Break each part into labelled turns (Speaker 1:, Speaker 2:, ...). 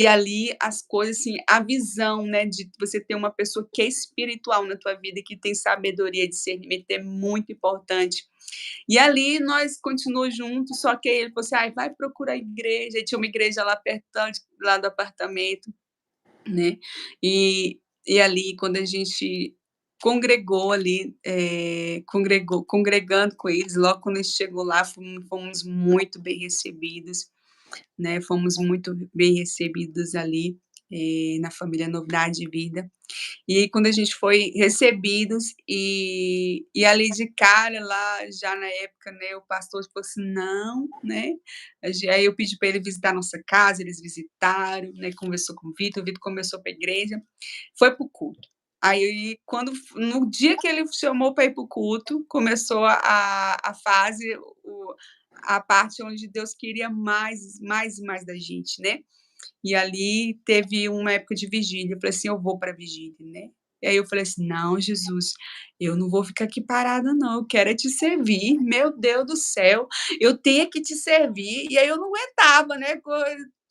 Speaker 1: E ali as coisas, assim, a visão, né, de você ter uma pessoa que é espiritual na tua vida e que tem sabedoria, discernimento, é muito importante. E ali nós continuou juntos, só que aí ele falou assim: "Ai, vai procurar igreja", e tinha uma igreja lá pertão de lá do apartamento, né, e ali quando a gente congregou ali, congregando com eles, logo quando a gente chegou lá, fomos muito bem recebidos, né, fomos muito bem recebidos ali, na família Novidade de Vida. E aí quando a gente foi recebidos, e ali de cara lá, já na época, né, o pastor falou assim: "Não", né, aí eu pedi para ele visitar a nossa casa, eles visitaram, né, conversou com o Vitor começou para a igreja, foi para o culto. Aí quando no dia que ele chamou para ir para o culto, começou a fase, a parte onde Deus queria mais, mais e mais da gente, né. E ali teve uma época de vigília, eu falei assim: "Eu vou para a vigília", né. E aí eu falei assim: "Não, Jesus, eu não vou ficar aqui parada não, eu quero é te servir, meu Deus do céu, eu tenho é que te servir", e aí eu não aguentava, né,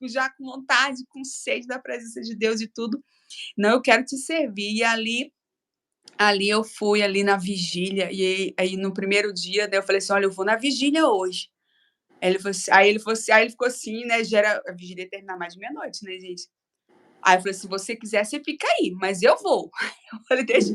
Speaker 1: já com vontade, com sede da presença de Deus e tudo. "Não, eu quero te servir", e ali eu fui ali na vigília, e aí no primeiro dia, né, eu falei assim: "Olha, eu vou na vigília hoje". Aí ele ficou assim, né, a vigília ia terminar mais de meia-noite, né, gente. Aí eu falei: "Se você quiser, você fica aí, mas eu vou". Eu falei: "Deixa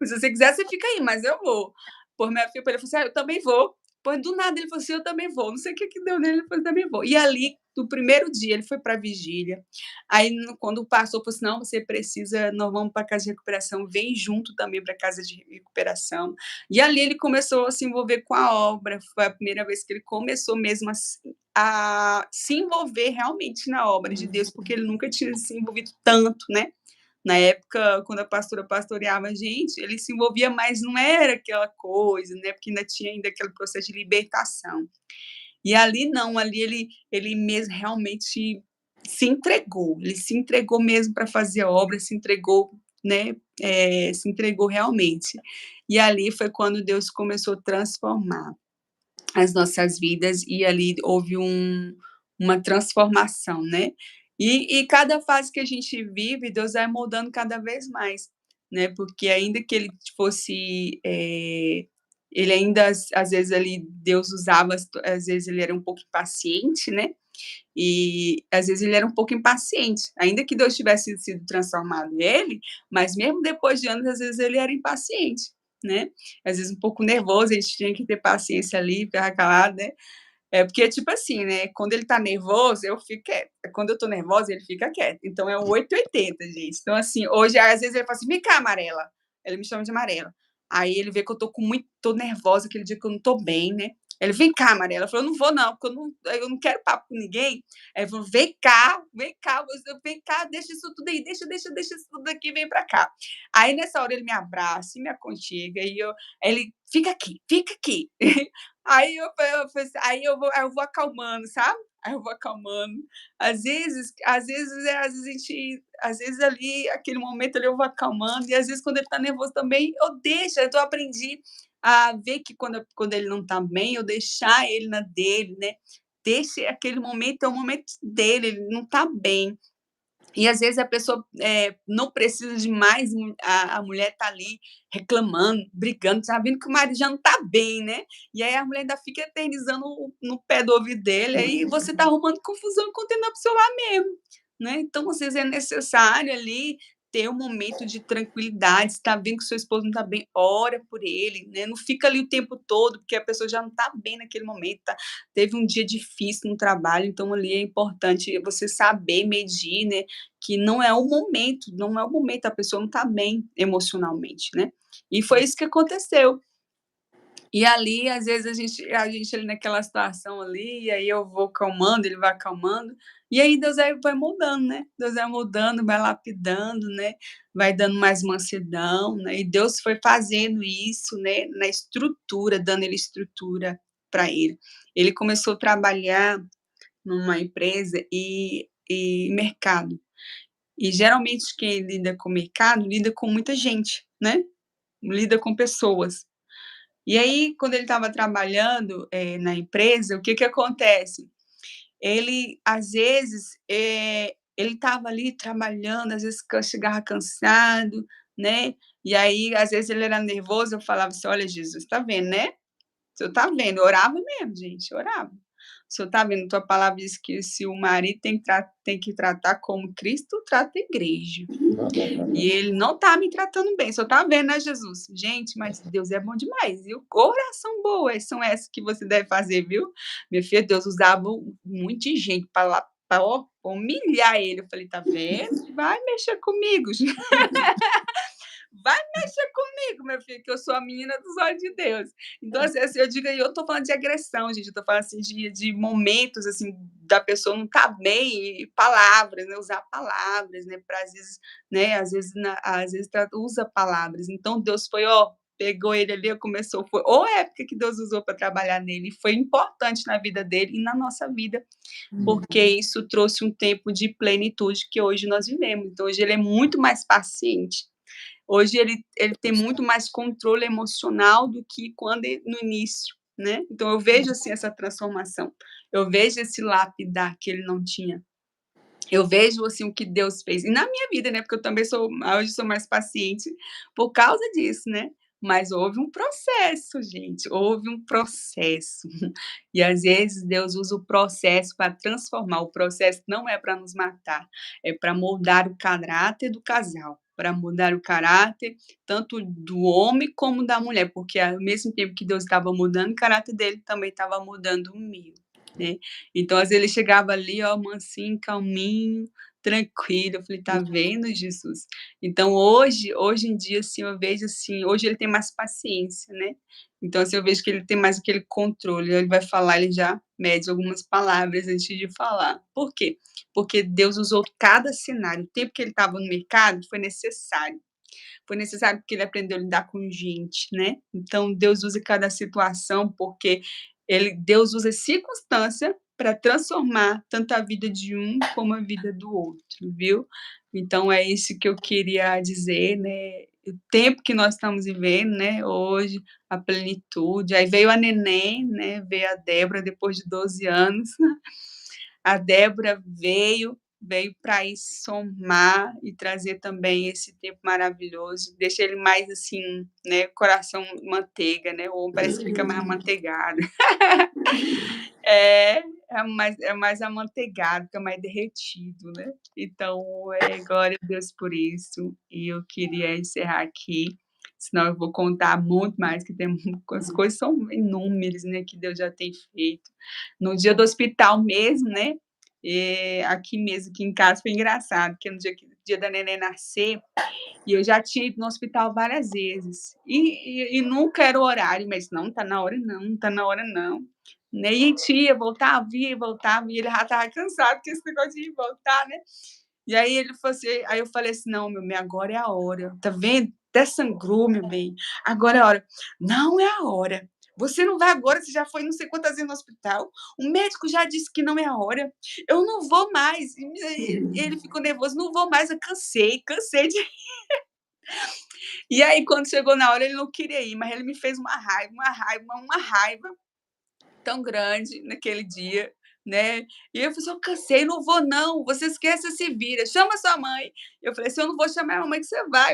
Speaker 1: se você quiser, você fica aí, mas eu vou". Por minha filha, ele falou assim: "Ah, eu também vou". Pois do nada ele falou assim: "Eu também vou", não sei o que que deu nele, ele falou: "Eu também vou". E ali, no primeiro dia, ele foi pra vigília, aí quando o pastor falou assim: "Não, você precisa nós vamos pra casa de recuperação, vem junto também pra casa de recuperação". E ali ele começou a se envolver com a obra, foi a primeira vez que ele começou mesmo a se envolver realmente na obra de Deus, porque ele nunca tinha se envolvido tanto, né. Na época, quando a pastora pastoreava a gente, ele se envolvia, mas não era aquela coisa, né, porque ainda tinha aquele processo de libertação. E ali não, ali ele mesmo realmente ele se entregou mesmo para fazer a obra, se entregou, né, se entregou realmente. E ali foi quando Deus começou a transformar as nossas vidas, e ali houve uma transformação, né. E cada fase que a gente vive, Deus vai moldando cada vez mais, né, porque ainda que ele fosse, ele ainda às vezes ali Deus usava às vezes ele era um pouco impaciente, né, e às vezes ele era um pouco impaciente, ainda que Deus tivesse sido transformado nele, mas mesmo depois de anos, às vezes ele era impaciente, né. Às vezes um pouco nervoso, a gente tinha que ter paciência ali, ficar calado, né. É porque, tipo assim, né, quando ele tá nervoso, eu fico quieta, quando eu tô nervosa, ele fica quieto, então é um 8 ou 80, gente. Então, assim, hoje, às vezes ele fala assim: "Vem cá, amarela", ele me chama de amarela. Aí ele vê que eu tô nervosa, aquele dia que eu não tô bem, né, ele: "Vem cá, amarela", eu falo: "Eu não vou não, porque eu não quero papo com ninguém". Aí ele falou: vem cá, você vem cá, deixa isso tudo aí, deixa isso tudo aqui, vem pra cá". Aí nessa hora ele me abraça e me aconchega, aí ele: fica aqui". Aí eu vou acalmando, sabe. Aí eu vou acalmando. Às vezes ali, aquele momento ali eu vou acalmando, e às vezes quando ele tá nervoso também, eu deixo, então eu aprendi a ver que quando ele não tá bem, eu deixar ele na dele, né. Deixe aquele momento, é o momento dele, ele não tá bem. E às vezes a pessoa, não precisa de mais, a mulher tá ali reclamando, brigando, sabendo que o marido já não tá bem, né. E aí a mulher ainda fica eternizando no pé do ouvido dele, aí você tá arrumando confusão enquanto ele não é para o seu lar mesmo, né. Então, às vezes, é necessário ali ter um momento de tranquilidade, se tá vendo que seu esposo não tá bem, ora por ele, né, não fica ali o tempo todo, porque a pessoa já não tá bem naquele momento, teve um dia difícil no trabalho, então ali é importante você saber medir, né, que não é o momento, a pessoa não está bem emocionalmente, né. E foi isso que aconteceu. E ali, às vezes, a gente ali naquela situação ali, e aí eu vou acalmando, ele vai acalmando, e aí Deus vai moldando, né. Deus vai moldando, vai lapidando, né, vai dando mais mansidão, né, e Deus foi fazendo isso, né, na estrutura, dando ele estrutura para ele. Ele começou a trabalhar numa empresa e mercado. E geralmente quem lida com o mercado, lida com muita gente, né, lida com pessoas. E aí quando ele estava trabalhando, na empresa, o que que acontece? Ele às vezes, ele estava ali trabalhando, às vezes chegava cansado, né, e aí, às vezes, ele era nervoso, eu falava assim: "Olha, Jesus, tá vendo, né? O senhor tá vendo", eu orava mesmo, gente, eu orava. "O senhor tá vendo, tua palavra diz que se o marido tem que tratar como Cristo trata a igreja, e ele não tá me tratando bem, o senhor tá vendo, né, Jesus?". Gente, mas Deus é bom demais, viu. Oração boas são essas que você deve fazer, viu. Minha filha, Deus usava um monte de gente para lá pra, ó, humilhar ele. Eu falei: "Tá vendo? Vai mexer comigo, vai mexer comigo, meu filho, que eu sou a menina dos olhos de Deus". Então, assim, eu digo aí, eu tô falando de agressão, gente, eu tô falando, assim, de momentos, assim, da pessoa não tá bem, e palavras, né, usar palavras, né, pra às vezes usa palavras. Então Deus foi, ó, pegou ele ali, começou foi ou a época que Deus usou para trabalhar nele, foi importante na vida dele e na nossa vida, porque isso trouxe um tempo de plenitude que hoje nós vivemos. Então hoje ele é muito mais paciente. Hoje ele tem muito mais controle emocional do que quando no início, né. Então eu vejo, assim, essa transformação, eu vejo esse lapidar que ele não tinha, eu vejo, assim, o que Deus fez. E na minha vida, né, porque eu também hoje sou mais paciente por causa disso, né. Mas houve um processo, gente, houve um processo. E às vezes Deus usa o processo para transformar, o processo não é para nos matar, é para moldar o caráter do casal, para mudar o caráter tanto do homem como da mulher, porque ao mesmo tempo que Deus estava mudando o caráter dele, também estava mudando o meu, né. Então, às vezes, ele chegava ali, ó, mansinho, calminho, tranquilo, eu falei: "Tá vendo, Jesus?". Então hoje em dia, assim, eu vejo, assim, hoje ele tem mais paciência, né. Então, assim, eu vejo que ele tem mais aquele controle, ele vai falar, ele já mede algumas palavras antes de falar. Por quê? Porque Deus usou cada cenário, o tempo que ele estava no mercado foi necessário porque ele aprendeu a lidar com gente, né. Então Deus usa cada situação, porque Deus usa circunstância para transformar tanto a vida de um como a vida do outro, viu. Então é isso que eu queria dizer, né, o tempo que nós estamos vivendo, né, hoje, a plenitude, aí veio a neném, né, veio a Débora depois de 12 anos, a Débora veio para ir somar e trazer também esse tempo maravilhoso, deixa ele mais, assim, né, coração manteiga, né, o homem parece que fica mais amanteigado. É, é mais amanteigado, fica mais derretido, né. Então, glória a Deus por isso, e eu queria encerrar aqui, senão eu vou contar muito mais, que tem as coisas são inúmeras, né, que Deus já tem feito. No dia do hospital mesmo, né, aqui mesmo, aqui em casa, foi engraçado, porque no dia da neném nascer, e eu já tinha ido no hospital várias vezes, e nunca era o horário, mas: "Não, tá na hora não, não tá na hora não". Né, e a gente ia e voltava, e ele já estava cansado com esse negócio de ir e voltar, né. E aí ele falou assim, aí eu falei assim: "Não, meu bem, agora é a hora, tá vendo? Até sangrou, meu bem, agora é a hora". "Não é a hora, você não vai agora, você já foi não sei quantas vezes no hospital, o médico já disse que não é a hora, eu não vou mais". E ele ficou nervoso: "Não vou mais, eu cansei, cansei de". E aí quando chegou na hora ele não queria ir, mas ele me fez uma raiva tão grande naquele dia, né. E eu falei assim: "Eu cansei, não vou não, você esquece, se vira, chama sua mãe". Eu falei assim: "Eu não vou chamar a mamãe que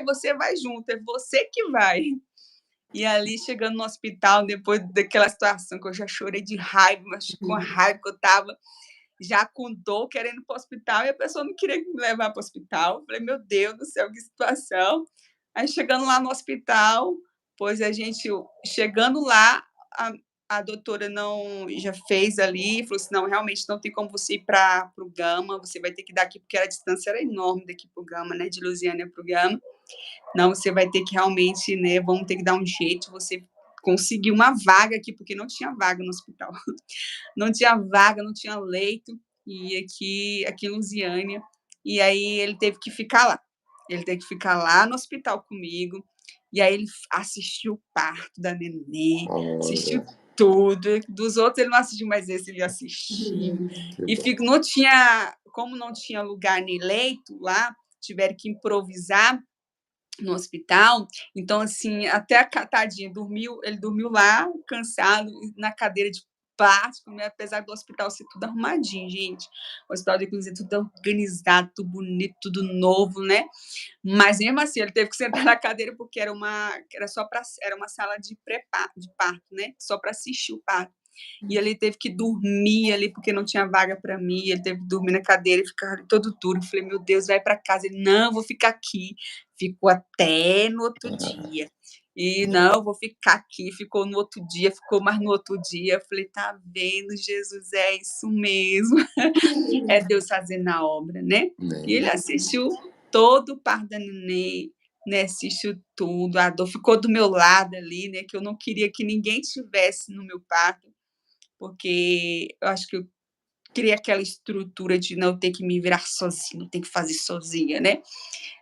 Speaker 1: você vai junto, é você que vai". E ali chegando no hospital, depois daquela situação que eu já chorei de raiva, mas com a raiva que eu estava, já com dor, querendo ir para o hospital, e a pessoa não queria me levar para o hospital. Eu falei: "Meu Deus do céu, que situação". Aí chegando lá no hospital, pois a gente chegando lá, a a doutora não já fez ali, falou assim: "Não, realmente não tem como você ir para o Gama, você vai ter que ir daqui", porque a distância era enorme daqui para o Gama, né, de Lusiânia para o Gama. "Não, você vai ter que realmente, né, vamos ter que dar um jeito, você conseguir uma vaga aqui", porque não tinha vaga no hospital. Não tinha vaga, não tinha leito, e aqui em Lusiânia, e aí ele teve que ficar lá. Ele teve que ficar lá no hospital comigo, e aí ele assistiu o parto da neném, assistiu
Speaker 2: Olha,
Speaker 1: tudo, dos outros ele não assistiu, mas esse ele assistiu.
Speaker 2: que
Speaker 1: E
Speaker 2: bom.
Speaker 1: fico não tinha como não tinha lugar nem leito lá, tiveram que improvisar no hospital, então, assim, até a tadinho dormiu ele dormiu lá, cansado, na cadeira de prático, né, apesar do hospital ser tudo arrumadinho, gente. O hospital de Cruzeiro tudo organizado, tudo bonito, tudo novo, né. Mas mesmo assim, ele teve que sentar na cadeira, porque era uma sala de de parto, né, só para assistir o parto. E ele teve que dormir ali, porque não tinha vaga para mim, ele teve que dormir na cadeira e ficar todo duro. Eu falei: "Meu Deus, vai para casa". Ele: "Não, vou ficar aqui". Ficou até no outro dia. E: "Não, vou ficar aqui". Ficou no outro dia, ficou mais no outro dia. Eu falei: "Tá vendo, Jesus, é isso mesmo". É Deus fazendo a obra, né. E ele assistiu todo o parto da neném, né, assistiu tudo, a dor ficou do meu lado ali, né, que eu não queria que ninguém tivesse no meu parto, porque eu acho que eu criei aquela estrutura de não ter que me virar sozinha, ter que fazer sozinha, né,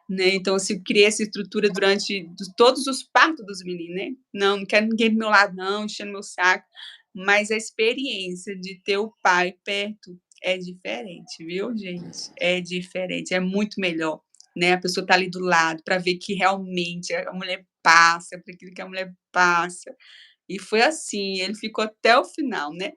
Speaker 1: então, assim, eu criei essa estrutura durante todos os partos dos meninos, né. Não quero ninguém do meu lado não, enchendo meu saco, mas a experiência de ter o pai perto é diferente, viu, gente. É diferente, é muito melhor, né, a pessoa tá ali do lado para ver que realmente a mulher passa por aquilo que a mulher passa. E foi assim, ele ficou até o final, né.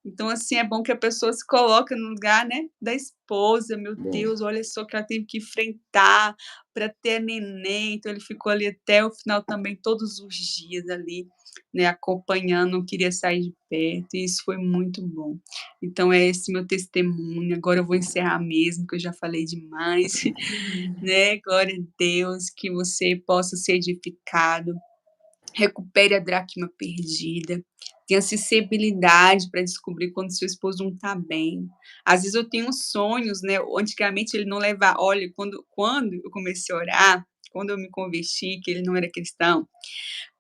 Speaker 1: Então, assim, é bom que a pessoa se coloca no lugar, né, da esposa. Meu
Speaker 2: Bom,
Speaker 1: Deus, olha só que ela teve que enfrentar para ter neném, então ele ficou ali até o final também, todos os dias ali, né, acompanhando, não queria sair de perto, e isso foi muito bom. Então é esse meu testemunho, agora eu vou encerrar mesmo, que eu já falei demais, né, glória a Deus, que você possa ser edificado, recupere a dracma perdida, tenha sensibilidade para descobrir quando seu esposo não está bem. Às vezes eu tenho sonhos, né, antigamente ele não levava olha, quando eu comecei a orar, quando eu me converti, que ele não era cristão,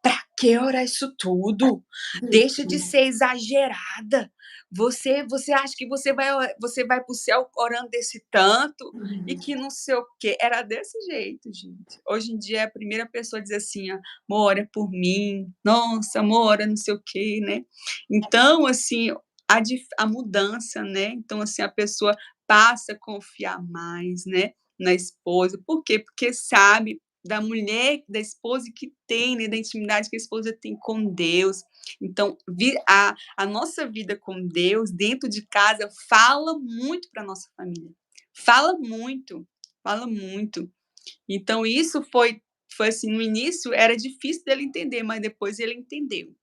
Speaker 1: "Pra que orar isso tudo? Deixa de ser exagerada. Você acha que você vai para o céu orando desse tanto e que não sei o quê". Era desse jeito, gente. Hoje em dia, a primeira pessoa diz assim: ó, "Amor, ora por mim. Nossa, amor, ora não sei o quê", né. Então, assim, a mudança, né, então, assim, a pessoa passa a confiar mais, né, na esposa. Por quê? Porque sabe da mulher, da esposa que tem, né, da intimidade que a esposa tem com Deus. Então, a nossa vida com Deus dentro de casa fala muito para nossa família. Fala muito, fala muito. Então isso foi assim, no início era difícil dele entender, mas depois ele entendeu.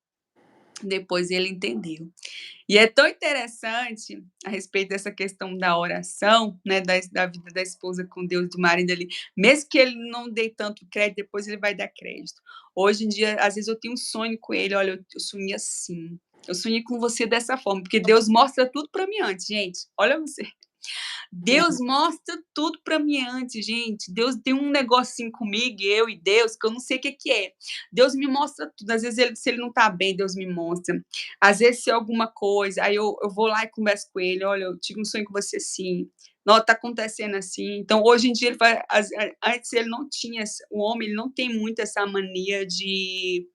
Speaker 1: Depois ele entendeu. E é tão interessante a respeito dessa questão da oração, né, da vida da esposa com Deus, do marido ali, mesmo que ele não dê tanto crédito, depois ele vai dar crédito. Hoje em dia, às vezes eu tenho um sonho com ele, olha, eu sonhei assim, eu sonhei com você dessa forma, porque Deus mostra tudo para mim antes, gente. Olha você. Deus mostra tudo para mim antes, gente. Deus tem um negocinho comigo, eu e Deus, que eu não sei o que que é. Deus me mostra tudo. Às vezes, se ele não tá bem, Deus me mostra. Às vezes, se é alguma coisa, aí eu vou lá e converso com ele: "Olha, eu tive um sonho com você assim. Não, tá acontecendo assim". Então, hoje em dia, ele vai antes ele não tinha o homem, ele não tem muito essa mania de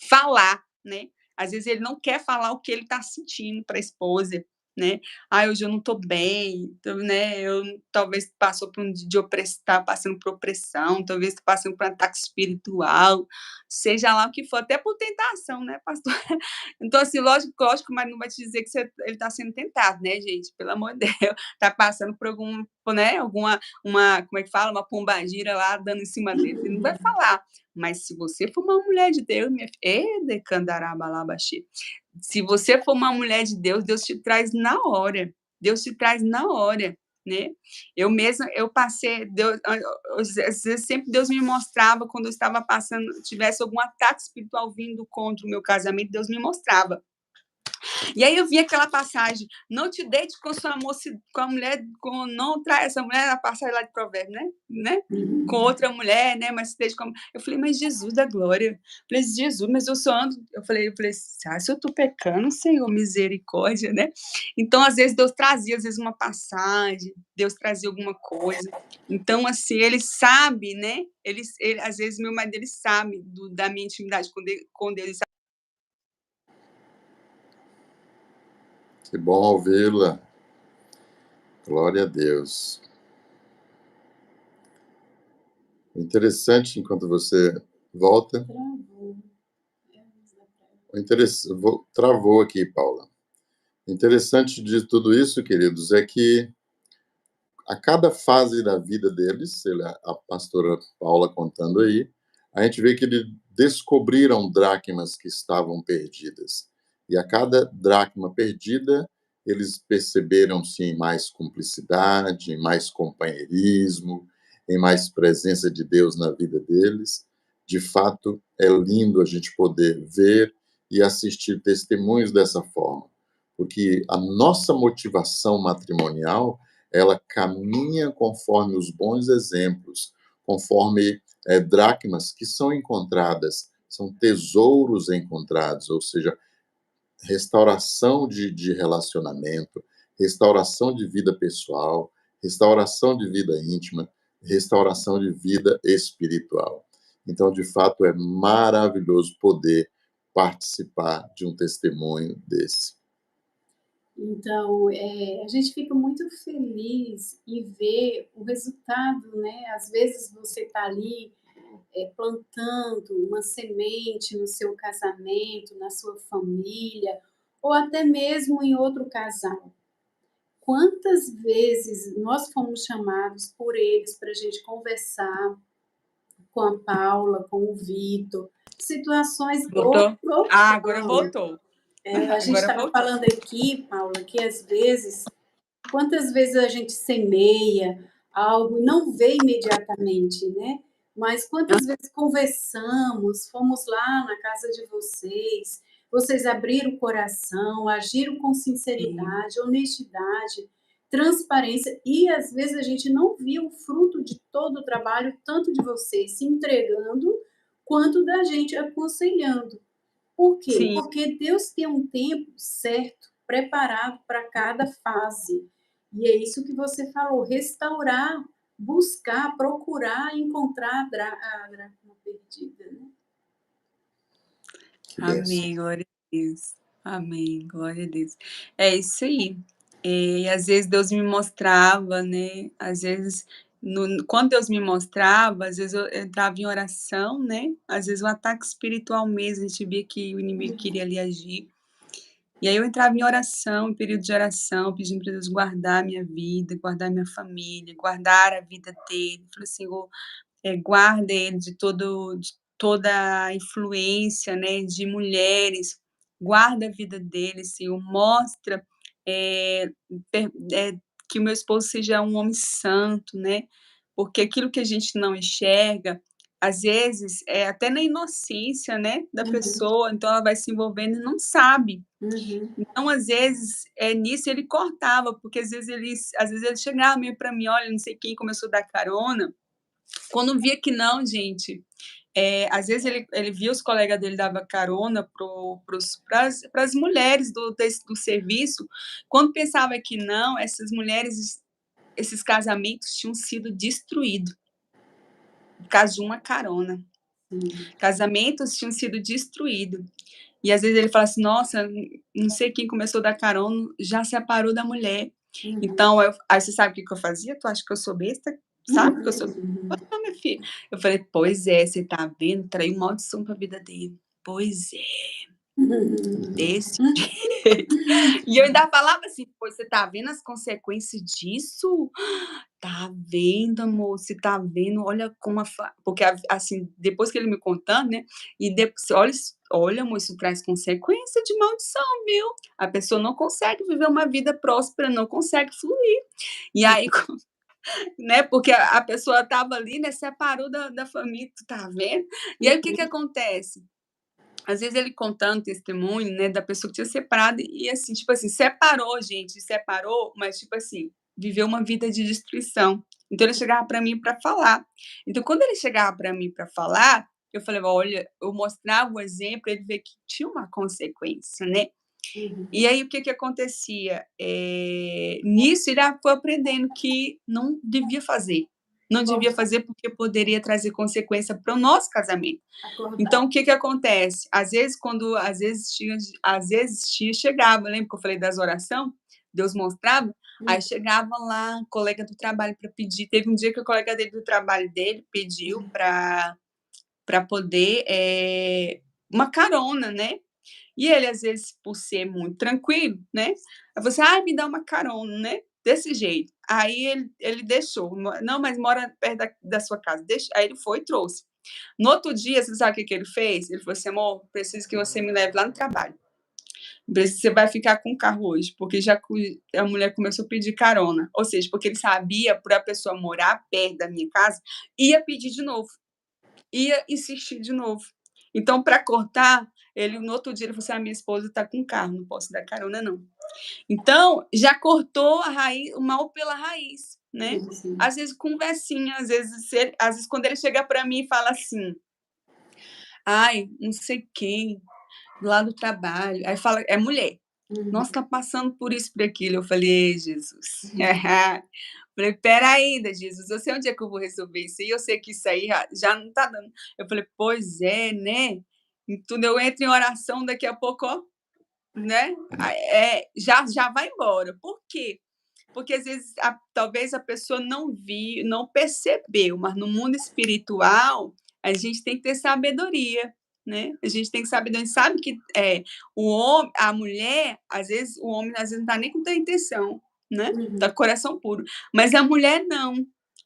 Speaker 1: falar, né. Às vezes, ele não quer falar o que ele tá sentindo para a esposa, né. "Ai, hoje eu não estou bem", então, né, eu talvez passou por um dia de tá passando por opressão, talvez tá passando por um ataque espiritual, seja lá o que for, até por tentação, né, pastor. Então, assim, lógico, mas não vai te dizer que ele está sendo tentado, né, gente, pelo amor de Deus, tá passando por né, como é que fala? Uma pombagira lá dando em cima dele, ele não vai falar. Mas se você for uma mulher de Deus, minha filha, ê, decandarabalabachê. Se você for uma mulher de Deus, Deus te traz na hora. Deus te traz na hora, né. Eu mesma, eu passei Deus às vezes sempre Deus me mostrava quando eu estava passando tivesse algum ataque espiritual vindo contra o meu casamento, Deus me mostrava. E aí eu vi aquela passagem: "Não te deite com sua com a mulher, com não trai essa mulher", a passagem lá de Provérbios, né, com outra mulher, né, mas se deite com eu falei: "Mas Jesus da glória", eu falei: "Jesus, mas eu só ando", eu falei: "Ah, se eu tô pecando, Senhor, misericórdia", né. Então, às vezes, Deus trazia, às vezes, uma passagem, Deus trazia alguma coisa. Então, assim, ele sabe, né, ele às vezes, meu marido, ele sabe da minha intimidade com Deus.
Speaker 2: que bom ouvi-la. Glória a Deus. Interessante, enquanto você volta. Travou aqui, Paula. Interessante de tudo isso, queridos, é que a cada fase da vida deles, a pastora Paula contando aí, a gente vê que eles descobriram dracmas que estavam perdidas. E a cada dracma perdida, eles perceberam-se em mais cumplicidade, em mais companheirismo, em mais presença de Deus na vida deles. De fato, é lindo a gente poder ver e assistir testemunhos dessa forma, porque a nossa motivação matrimonial ela caminha conforme os bons exemplos, conforme dracmas que são encontradas, são tesouros encontrados, ou seja, restauração de relacionamento, restauração de vida pessoal, restauração de vida íntima, restauração de vida espiritual. Então, de fato, é maravilhoso poder participar de um testemunho desse.
Speaker 3: Então, a gente fica muito feliz em ver o resultado, né. Às vezes você está ali, plantando uma semente no seu casamento, na sua família, ou até mesmo em outro casal. Quantas vezes nós fomos chamados por eles para a gente conversar com a Paula, com o Vitor, situações
Speaker 1: Voltou? Ah, agora
Speaker 3: Paula,
Speaker 1: voltou.
Speaker 3: a gente
Speaker 1: Agora
Speaker 3: estava
Speaker 1: voltou.
Speaker 3: falando aqui, Paula, que às vezes quantas vezes a gente semeia algo e não vê imediatamente, né? Mas quantas vezes conversamos, fomos lá na casa de vocês, vocês abriram o coração, agiram com
Speaker 1: Sim,
Speaker 3: sinceridade, honestidade, transparência, e às vezes a gente não viu o fruto de todo o trabalho, tanto de vocês se entregando, quanto da gente aconselhando. Por quê?
Speaker 1: sim,
Speaker 3: Porque Deus tem um tempo certo, preparado para cada fase. E é isso que você falou, restaurar, buscar, procurar, encontrar a dracma perdida, né.
Speaker 2: Que bênção.
Speaker 1: amém, glória a Deus. Amém, glória a Deus. É isso aí. E às vezes Deus me mostrava, né, às vezes quando Deus me mostrava, às vezes eu entrava em oração, né, às vezes um ataque espiritual mesmo, a gente via que o inimigo queria ali agir. E aí eu entrava em oração, em período de oração, pedindo para Deus guardar a minha vida, guardar a minha família, guardar a vida dele. Falei: "Senhor, guarda ele de toda a influência, né, de mulheres, guarda a vida dele, Senhor, mostra, eh, que o meu esposo seja um homem santo, né, porque aquilo que a gente não enxerga, às vezes, é até na inocência, né, da
Speaker 3: Uhum,
Speaker 1: pessoa, então ela vai se envolvendo e não sabe.
Speaker 3: uhum,
Speaker 1: Então, às vezes, nisso ele cortava, porque às vezes ele chegava meio para mim: "Olha, não sei quem começou a dar carona", quando via que não, gente, às vezes ele via os colegas dele dava carona para as mulheres do serviço, quando pensava que não, essas mulheres, esses casamentos tinham sido destruídos, por causa de uma carona.
Speaker 3: sim.
Speaker 1: Casamentos tinham sido destruídos. E às vezes ele fala assim: "Nossa, não sei quem começou a dar carona, já separou da mulher".
Speaker 3: Uhum.
Speaker 1: Então aí você sabe o que que eu fazia? Tu acha que eu sou besta? Sabe que eu sou não, minha filha. Eu falei: "Pois é, você tá vendo? Traiu maldição pra vida dele". "Pois é, desse jeito". E eu ainda falava assim: "Pois você tá vendo as consequências disso? Tá vendo, amor, você tá vendo, olha como a fa", porque assim, depois que ele me contando, né, e depois olha amor, isso traz consequência de maldição, viu. A pessoa não consegue viver uma vida próspera, não consegue fluir. E aí né, porque a pessoa estava ali, né, separou da família, tu tá vendo? E aí o que que acontece? Às vezes ele contando testemunho, né, da pessoa que tinha separado e assim, tipo assim, separou gente, separou, mas tipo assim, viveu uma vida de destruição. Então ele chegava para mim para falar. Então quando ele chegava para mim para falar, eu falei: "Olha", eu mostrava o exemplo, ele vê que tinha uma consequência, né.
Speaker 3: Uhum.
Speaker 1: E aí o que que acontecia? Nisso ele foi aprendendo que não devia fazer. Não devia fazer porque poderia trazer consequência para o nosso casamento.
Speaker 3: Acordar.
Speaker 1: Então o que que acontece? Às vezes tia chegava, lembra que eu falei das oração? Deus mostrava? Aí chegava lá, colega do trabalho para pedir, teve um dia que o colega dele do trabalho dele pediu para poder, uma carona, né. E ele, às vezes, por ser muito tranquilo, né, aí você: "Ai, me dá uma carona", né, desse jeito. Aí ele deixou, "Não, mas mora perto da sua casa", deixa, aí ele foi e trouxe. No outro dia, você sabe o que que ele fez? Ele falou assim: "Amor, preciso que você me leve lá no trabalho. Você vai ficar com o carro hoje", porque já a mulher começou a pedir carona. Ou seja, porque ele sabia, por a pessoa morar perto da minha casa, ia pedir de novo, ia insistir de novo. Então, para cortar, ele no outro dia ele falou assim: "A minha esposa está com carro, não posso dar carona não". Então, já cortou a raiz, o mal pela raiz, né.
Speaker 3: Sim.
Speaker 1: Às vezes conversinha, às vezes quando ele chega para mim e fala assim: "Ai, não sei quem, lá do trabalho", aí fala, é mulher: "Nossa, tá passando por isso, por aquilo". Eu falei: "Ei, Jesus". Falei: "Espera ainda, Jesus, eu sei onde é que eu vou resolver isso aí, eu sei que isso aí já não tá dando". Eu falei: "Pois é, né". E tudo, eu entro em oração, daqui a pouco, ó, né, já vai embora. Por quê? Porque às vezes talvez a pessoa não percebeu, mas no mundo espiritual a gente tem que ter sabedoria, né? A gente tem que saber, a gente sabe que o homem, a mulher, às vezes o homem às vezes não tá nem com tanta intenção, né? Tá com coração puro, mas a mulher não.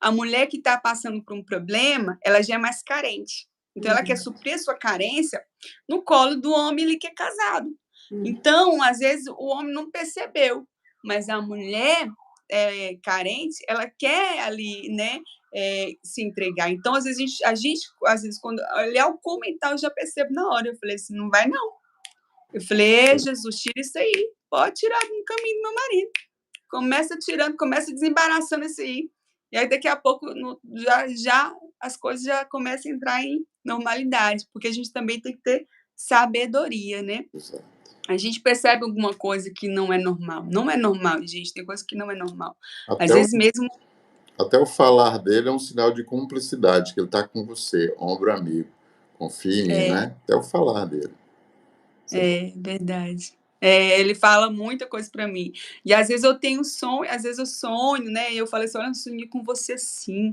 Speaker 1: A mulher que está passando por um problema, ela já é mais carente. Então ela quer suprir a sua carência no colo do homem ali que é casado. Então, às vezes o homem não percebeu, mas a mulher carente, ela quer ali, né, se entregar. Então, às vezes, às vezes, quando olhar o comentário, eu já percebo na hora. Eu falei assim: não vai, não. Eu falei: Jesus, tira isso aí. Pode tirar do caminho do meu marido. Começa tirando, começa desembaraçando isso aí. E aí, daqui a pouco, já as coisas já começam a entrar em normalidade, porque a gente também tem que ter sabedoria, né?
Speaker 2: Exato.
Speaker 1: A gente percebe alguma coisa que não é normal. Não é normal, gente, tem coisa que não é normal. Às
Speaker 2: Até o,
Speaker 1: vezes mesmo
Speaker 2: até o falar dele é um sinal de cumplicidade, que ele está com você, ombro amigo. Confia em mim,
Speaker 1: é,
Speaker 2: né? Até o falar dele.
Speaker 1: verdade. Ele fala muita coisa para mim. E às vezes eu tenho sonho, às vezes eu sonho, né, e eu falo assim: "Olha, eu sonhei com você sim".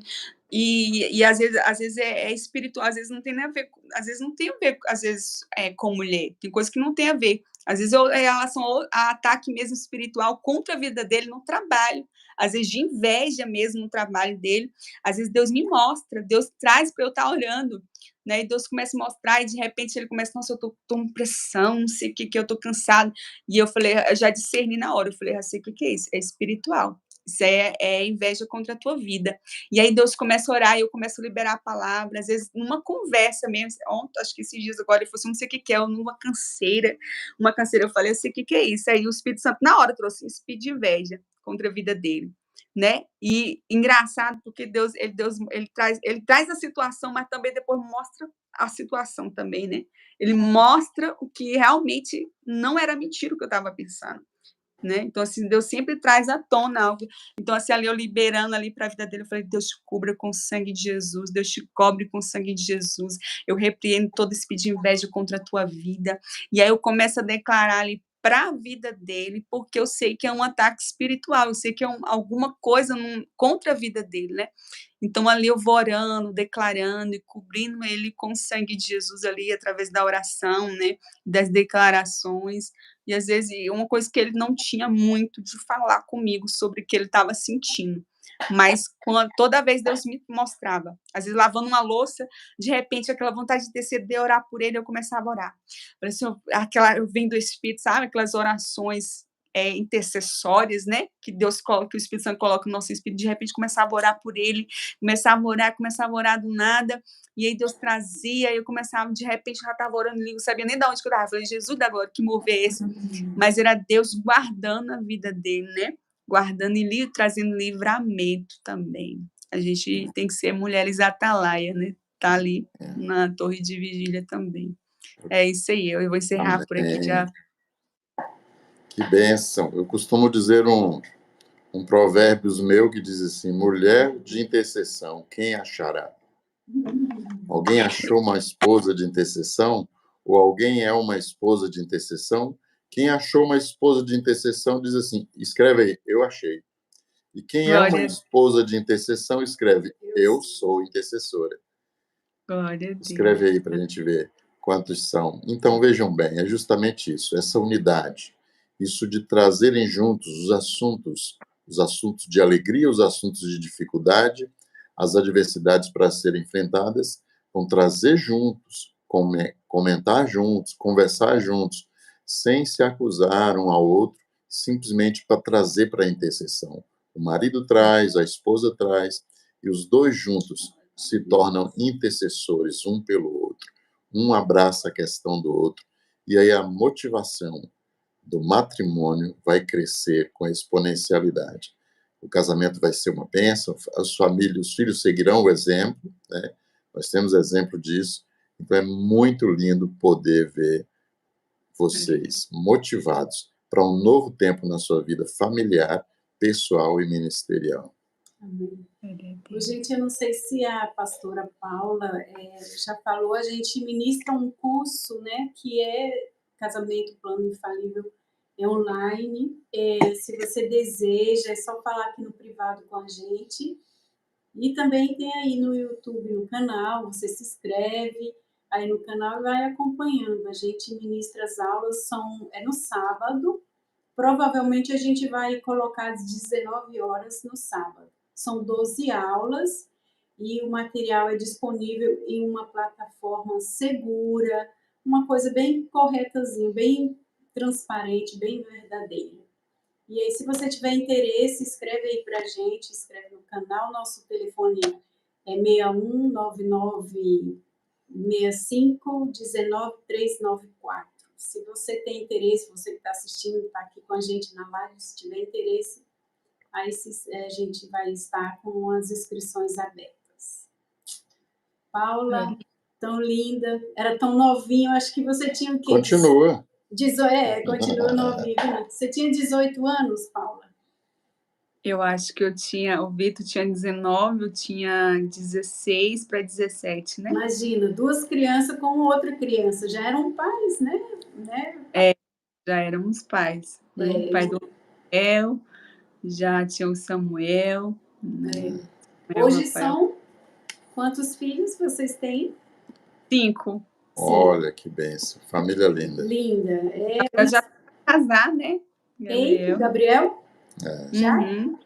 Speaker 1: E às vezes é espiritual, às vezes não tem nem a ver às vezes não tem a ver, às vezes, com mulher, tem coisa que não tem a ver. Às vezes é em relação a ataque mesmo espiritual contra a vida dele no trabalho, às vezes de inveja mesmo no trabalho dele. Às vezes Deus me mostra, Deus traz para eu estar orando, né, e Deus começa a mostrar e de repente ele começa: "Nossa, eu tô com pressão, não sei o que eu tô cansado". E eu falei, eu já discerni na hora, eu falei: "Já sei o que que é isso, é espiritual, isso é inveja contra a tua vida". E aí Deus começa a orar e eu começo a liberar a palavra, às vezes numa conversa mesmo, ontem, acho que esses dias agora, ele falou assim: "Não sei o que que é", eu uma canseira, eu falei: "Eu sei o que que é isso". Aí o Espírito Santo na hora trouxe um espírito de inveja contra a vida dele, né. E engraçado porque Deus ele traz a situação, mas também depois mostra a situação também, né. Ele mostra o que realmente não era mentira o que eu estava pensando, né. Então, assim, Deus sempre traz à tona algo. Então, assim, ali eu liberando ali para a vida dele, eu falei: "Deus te cubra com o sangue de Jesus, Deus te cobre com o sangue de Jesus, eu repreendo todo espírito de inveja contra a tua vida". E aí eu começo a declarar ali para a vida dele, porque eu sei que é um ataque espiritual, eu sei que é alguma coisa contra a vida dele, né. Então ali eu vou orando, declarando e cobrindo ele com o sangue de Jesus ali através da oração, né, das declarações. E às vezes uma coisa que ele não tinha muito de falar comigo sobre o que ele estava sentindo, mas toda vez Deus me mostrava, às vezes lavando uma louça, de repente aquela vontade de interceder, orar por ele, eu começava a orar. Parecia eu vendo do Espírito, sabe, aquelas orações intercessórias, né, que Deus coloca, que o Espírito Santo coloca no nosso espírito, de repente começava a orar por ele, começava a orar do nada, e aí Deus trazia, e eu começava, de repente, eu já estava orando, não sabia nem de onde que eu estava, falei: "Jesus da glória, que mover é esse?". Mas era Deus guardando a vida dele, né, guardando e trazendo livramento também. A gente tem que ser mulheres atalaia, né, tá ali na torre de vigília também. É isso aí, eu vou encerrar por aqui
Speaker 2: Amém.
Speaker 1: já.
Speaker 2: Que bênção. Eu costumo dizer um provérbios meu que diz assim: mulher de intercessão, quem achará? Alguém achou uma esposa de intercessão? Ou alguém é uma esposa de intercessão? Quem achou uma esposa de intercessão diz assim, escreve aí, eu achei. E quem é uma
Speaker 1: Glória,
Speaker 2: esposa de intercessão escreve, eu sou intercessora.
Speaker 1: glória a
Speaker 2: Escreve
Speaker 1: Deus.
Speaker 2: aí para a gente ver. Quantos são? Então, vejam bem, é justamente isso, essa unidade, isso de trazerem juntos os assuntos de alegria, os assuntos de dificuldade, as adversidades para serem enfrentadas, vão trazer juntos, comentar juntos, conversar juntos, sem se acusar um ao outro, simplesmente para trazer para a intercessão. O marido traz, a esposa traz, e os dois juntos se tornam intercessores um pelo outro. Um abraça a questão do outro, e aí a motivação do matrimônio vai crescer com exponencialidade. O casamento vai ser uma bênção, as famílias, os filhos seguirão o exemplo, né? Nós temos exemplo disso, então é muito lindo poder ver vocês motivados para um novo tempo na sua vida familiar, pessoal e ministerial.
Speaker 3: Amém. Gente, eu não sei se a pastora Paula já falou, a gente ministra um curso, né, que é Casamento Plano Infalível, é online. Se você deseja, é só falar aqui no privado com a gente. E também tem aí no YouTube, no canal, você se inscreve aí no canal e vai acompanhando. A gente ministra as aulas, é no sábado. Provavelmente a gente vai colocar às 19 horas no sábado. São 12 aulas e o material é disponível em uma plataforma segura, uma coisa bem corretazinha, bem transparente, bem verdadeira. E aí, se você tiver interesse, escreve aí pra gente, escreve no canal. Nosso telefone é 61996519 394. Se você tem interesse, você que está assistindo, está aqui com a gente na live, se tiver interesse, aí a gente vai estar com as inscrições abertas. Paula, tão linda, era tão novinha, eu acho que você tinha o quê?
Speaker 2: Continua.
Speaker 3: Continua novinha. Você tinha 18 anos, Paula?
Speaker 1: Eu acho que o Vitor tinha 19, eu tinha 16 para 17, né?
Speaker 3: Imagina, duas crianças com outra criança, já eram pais, né?
Speaker 1: Já éramos pais, né? O pai do Rafael, já tinha o Samuel, né?
Speaker 3: Hoje são quantos filhos vocês têm?
Speaker 1: 5.
Speaker 2: Olha que bênção, família linda.
Speaker 3: Linda.
Speaker 1: Eu já vou casar, né?
Speaker 3: Gabriel? Gabriel? Já?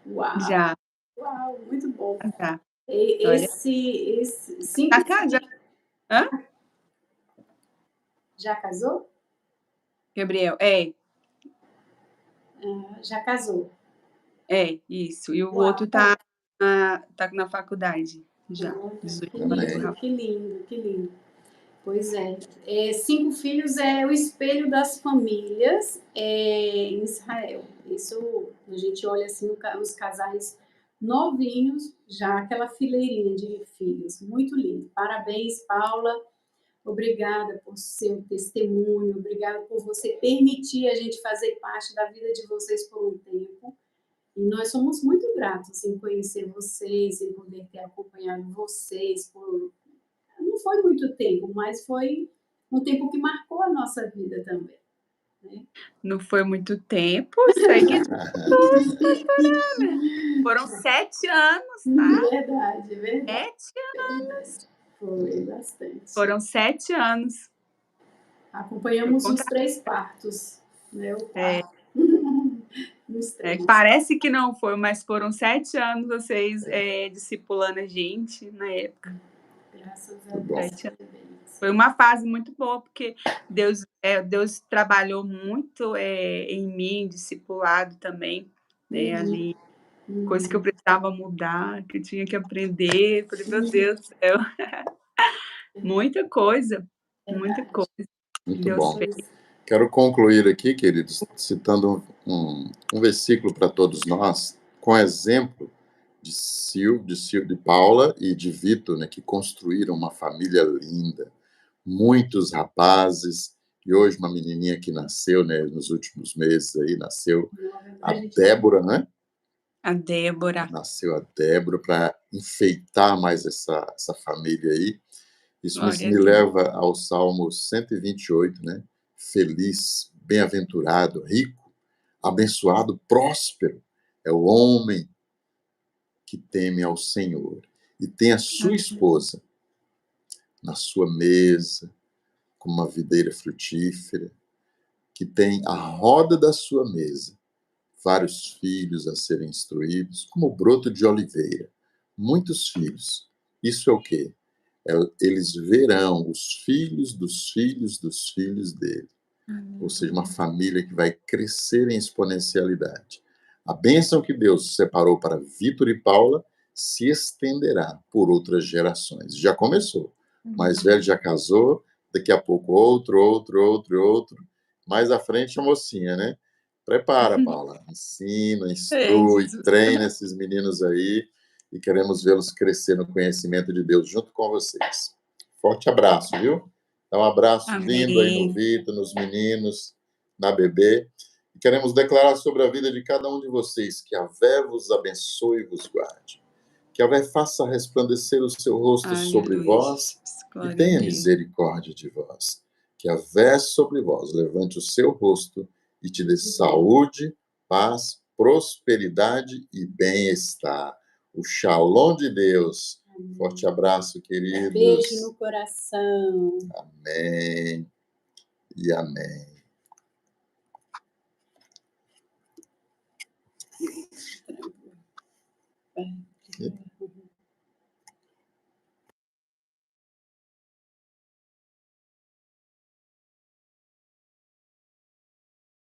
Speaker 1: Uau. Já.
Speaker 3: Uau, muito bom.
Speaker 1: Já.
Speaker 3: Esse 5
Speaker 1: tá casado. Hã?
Speaker 3: Já casou?
Speaker 1: Gabriel,
Speaker 3: já casou.
Speaker 1: Isso. E o outro tá na faculdade já.
Speaker 3: Que lindo, que lindo. Pois é. 5 filhos é o espelho das famílias em Israel. Isso a gente olha assim os casais novinhos, já aquela fileirinha de filhos. Muito lindo. Parabéns, Paula. Obrigada por seu testemunho, obrigada por você permitir a gente fazer parte da vida de vocês por um tempo. E nós somos muito gratos em conhecer vocês, em poder ter acompanhado vocês não foi muito tempo, mas foi um tempo que marcou a nossa vida também. Né?
Speaker 1: Não foi muito tempo, segue Foram 7 anos, tá?
Speaker 3: Verdade.
Speaker 1: 7 anos.
Speaker 3: Foi bastante.
Speaker 1: Foram 7 anos.
Speaker 3: Acompanhamos os 3 partos, né? O parto.
Speaker 1: Parece que não foi, mas foram 7 anos vocês discipulando a gente na época.
Speaker 3: Graças a Deus.
Speaker 1: Foi uma fase muito boa, porque Deus trabalhou muito em mim, discipulado também, né, ali. Coisa que eu precisava mudar, que eu tinha que aprender. Falei, meu Deus do céu. Muita coisa, muita coisa.
Speaker 2: Muito
Speaker 1: Deus
Speaker 2: bom.
Speaker 1: fez.
Speaker 2: Quero concluir aqui, queridos, citando um versículo para todos nós, com exemplo de Paula e de Vitor, né, que construíram uma família linda. Muitos rapazes, e hoje uma menininha que nasceu, né, nos últimos meses aí, nasceu a Débora, né?
Speaker 1: A Débora.
Speaker 2: Nasceu a Débora para enfeitar mais essa família aí. Isso me leva ao Salmo 128, né? Feliz, bem-aventurado, rico, abençoado, próspero é o homem que teme ao Senhor e tem a sua esposa na sua mesa, como uma videira frutífera, que tem à roda da sua mesa vários filhos a serem instruídos, como o broto de oliveira, muitos filhos. Isso é o quê? Eles verão os filhos dos filhos dos filhos dele. Ou seja, uma família que vai crescer em exponencialidade. A bênção que Deus separou para Vitor e Paula se estenderá por outras gerações. Já começou. O mais velho já casou, daqui a pouco outro. Mais à frente a mocinha, né? Prepara, Paula. Ensina,
Speaker 1: É
Speaker 2: instrui,
Speaker 1: isso.
Speaker 2: treina esses meninos aí e queremos vê-los crescer no conhecimento de Deus junto com vocês. Forte abraço, viu? Dá um abraço lindo aí no
Speaker 1: Amém.
Speaker 2: Vitor, nos meninos, na bebê. E queremos declarar sobre a vida de cada um de vocês que a Vé vos abençoe e vos guarde. Que a Vé faça resplandecer o seu rosto sobre
Speaker 1: Aleluia,
Speaker 2: vós
Speaker 1: Jesus.
Speaker 2: e
Speaker 1: Glória a
Speaker 2: tenha
Speaker 1: Deus.
Speaker 2: misericórdia de vós. Que a Vé sobre vós levante o seu rosto e te dê saúde, paz, prosperidade e bem-estar. O Shalom de Deus. Forte abraço, queridos.
Speaker 3: Beijo no coração.
Speaker 2: Amém e amém.